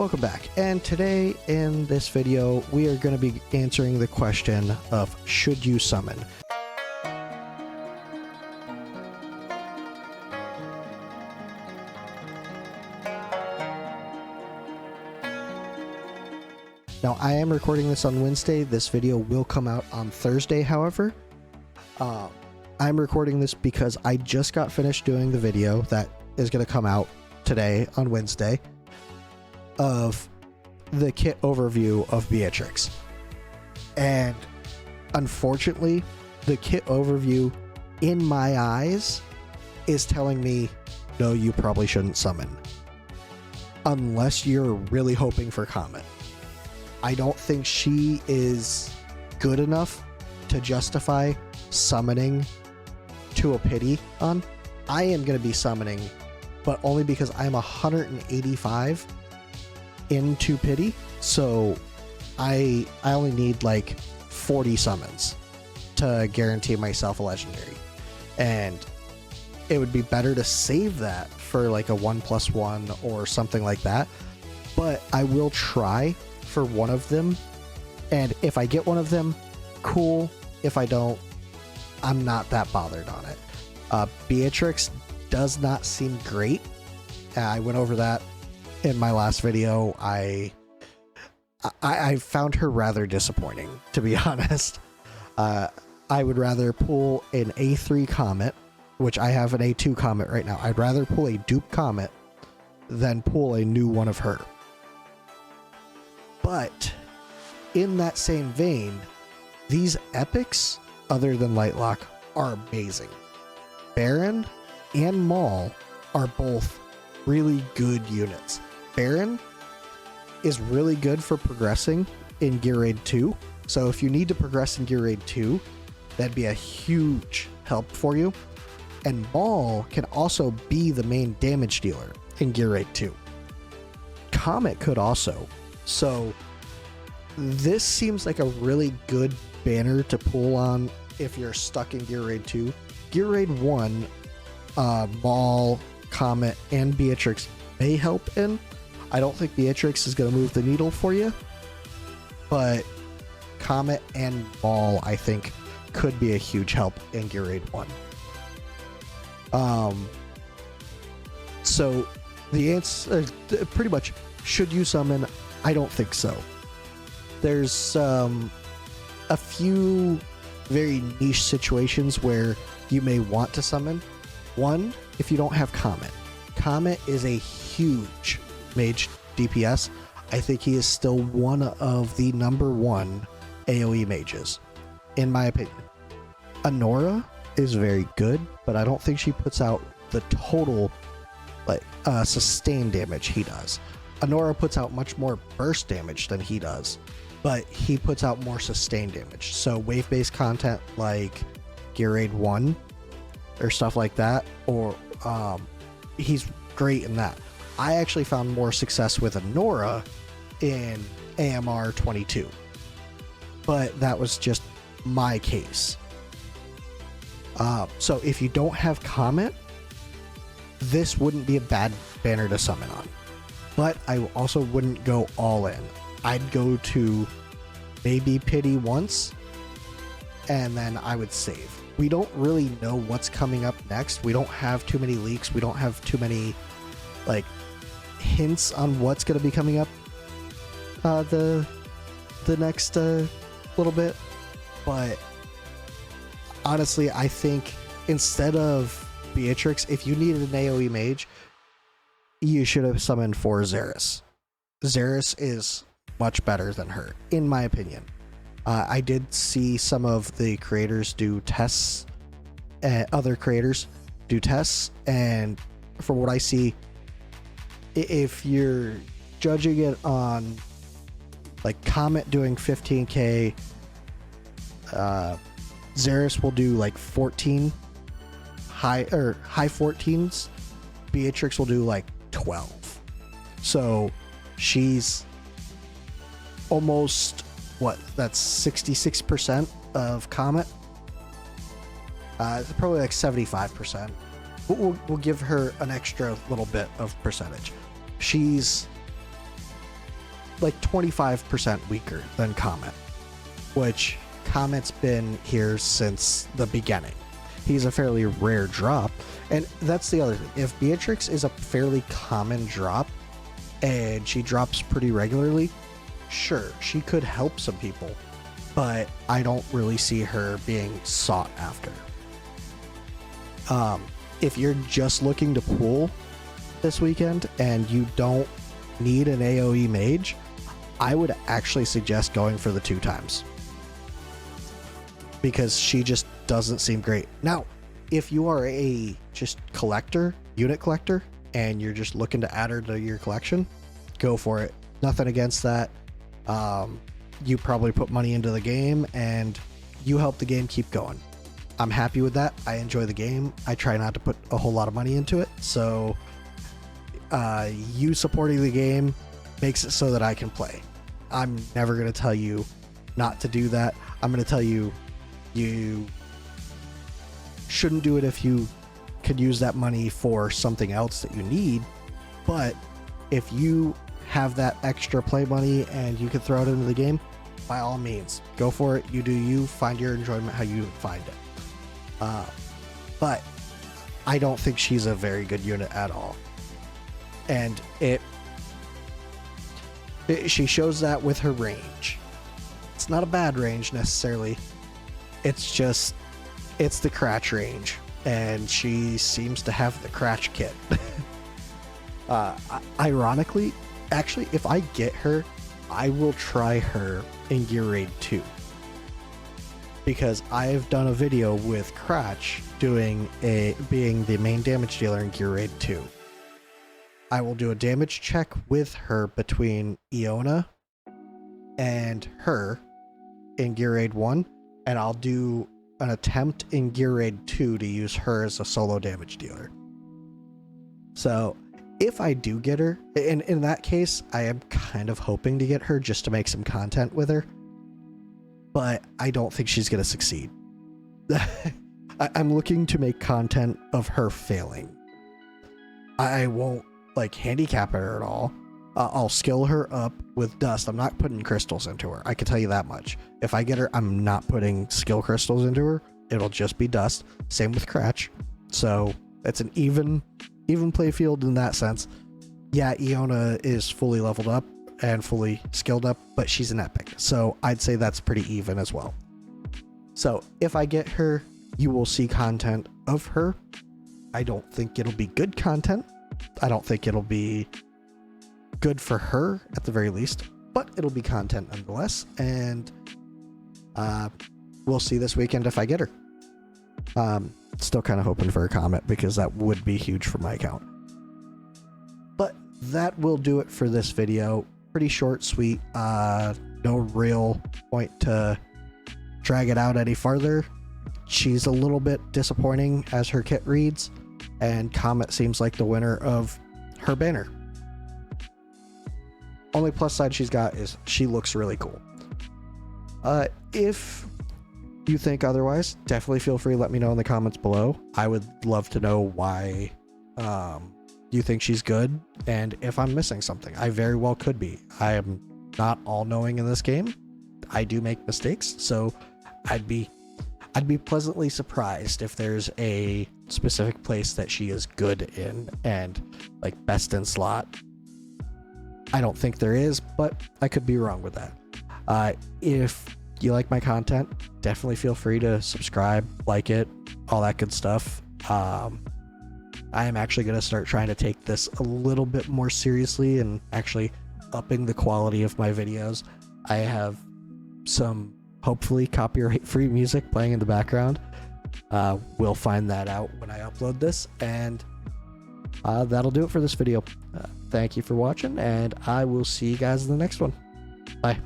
Welcome back, and today in this video we are going to be answering the question of should you summon. Now I am recording this on Wednesday. This video will come out on Thursday, however. I'm recording this because I just got finished doing the video that is going to come out today on Wednesday of the kit overview of Beatrix. And unfortunately, the kit overview in my eyes is telling me, no, you probably shouldn't summon. Unless you're really hoping for Khamet. I don't think she is good enough to justify summoning to a pity on. I am going to be summoning, but only because I'm 185 into pity, so I only need like 40 summons to guarantee myself a legendary, and it would be better to save that for like a 1+1 or something like that. But I will try for one of them, and if I get one of them, cool. If I don't, I'm not that bothered on it. Beatrix does not seem great. I went over that in my last video. I found her rather disappointing, to be honest. I would rather pull an A3 Khamet, which I have an A2 Khamet right now. I'd rather pull a dupe Khamet than pull a new one of her. But in that same vein, these epics, other than Lightlock, are amazing. Baron and Maul are both really good units. Baron is really good for progressing in Gear Raid 2. So if you need to progress in Gear Raid 2, that'd be a huge help for you. And Maul can also be the main damage dealer in Gear Raid 2. Khamet could also. So this seems like a really good banner to pull on if you're stuck in Gear Raid 2. Gear Raid 1, Maul, Khamet, and Beatrix may help in. I don't think Beatrix is going to move the needle for you, but Khamet and Maul, I think, could be a huge help in Gear Raid 1. So the answer, pretty much, should you summon? I don't think so. There's a few very niche situations where you may want to summon. One, if you don't have Khamet. Khamet is a huge mage DPS. I think he is still one of the #1 AoE mages, in my opinion. Anora is very good, but I don't think she puts out the total sustained damage he does. Anora puts out much more burst damage than he does, but he puts out more sustained damage. So wave-based content like Gear Raid 1 or stuff like that, or he's great in that. I actually found more success with Anora in AMR 22, but that was just my case. So if you don't have Khamet, this wouldn't be a bad banner to summon on. But I also wouldn't go all in. I'd go to maybe pity once, and then I would save. We don't really know what's coming up next. We don't have too many leaks. We don't have too many hints on what's going to be coming up the next little bit. But honestly, I think instead of Beatrix, if you needed an AoE mage, you should have summoned for Xeris. Xeris is much better than her, in my opinion. I did see some of the creators do tests, other creators do tests, and from what I see, if you're judging it on like Khamet doing 15k, Xeris will do like 14, high 14s. Beatrix will do like 12. So she's almost, what, that's 66% of Khamet. It's probably like 75%. We'll give her an extra little bit of percentage. She's like 25% weaker than Khamet, which Khamet's been here since the beginning. He's a fairly rare drop, and that's the other thing. If Beatrix is a fairly common drop and she drops pretty regularly, sure, she could help some people, but I don't really see her being sought after. If you're just looking to pool this weekend and you don't need an AoE mage, I would actually suggest going for the 2 times, because she just doesn't seem great. Now, if you are a just unit collector, and you're just looking to add her to your collection, go for it. Nothing against that. You probably put money into the game and you help the game keep going. I'm happy with that. I enjoy the game. I try not to put a whole lot of money into it, so you supporting the game makes it so that I can play. I'm never going to tell you not to do that. I'm going to tell you you shouldn't do it if you could use that money for something else that you need. But if you have that extra play money and you can throw it into the game, by all means, go for it. You do you. Find your enjoyment how you find it. But I don't think she's a very good unit at all. And she shows that with her range. It's not a bad range necessarily. It's just, it's the Cratch range, and she seems to have the Cratch kit. Ironically, actually, if I get her, I will try her in Gear Raid 2. Because I've done a video with Cratch being the main damage dealer in Gear Raid 2. I will do a damage check with her between Iona and her in Gear Raid 1, and I'll do an attempt in Gear Raid 2 to use her as a solo damage dealer. So if I do get her, in that case, I am kind of hoping to get her just to make some content with her, but I don't think she's going to succeed. I'm looking to make content of her failing. I won't like handicap her at all. I'll skill her up with dust. I'm not putting crystals into her. I can tell you that much. If I get her, I'm not putting skill crystals into her. It'll just be dust. Same with Cratch. So it's an even play field in that sense. Yeah, Iona is fully leveled up and fully skilled up, but she's an epic. So I'd say that's pretty even as well. So if I get her, you will see content of her. I don't think it'll be good content. I don't think it'll be good for her at the very least, but it'll be content nonetheless. And we'll see this weekend if I get her. Still kind of hoping for a Khamet because that would be huge for my account. But that will do it for this video. Pretty short, sweet. No real point to drag it out any farther. She's a little bit disappointing as her kit reads, and Khamet seems like the winner of her banner. Only plus side she's got is she looks really cool. If you think otherwise, definitely feel free to let me know in the comments below. I would love to know why you think she's good, and if I'm missing something. I very well could be. I am not all-knowing in this game. I do make mistakes, so I'd be pleasantly surprised if there's a specific place that she is good in and like best in slot. I don't think there is, but I could be wrong with that. If you like my content, definitely feel free to subscribe, like it, all that good stuff. I am actually going to start trying to take this a little bit more seriously and actually upping the quality of my videos. I have some hopefully copyright-free music playing in the background. We'll find that out when I upload this, and that'll do it for this video. Thank you for watching, and I will see you guys in the next one. Bye.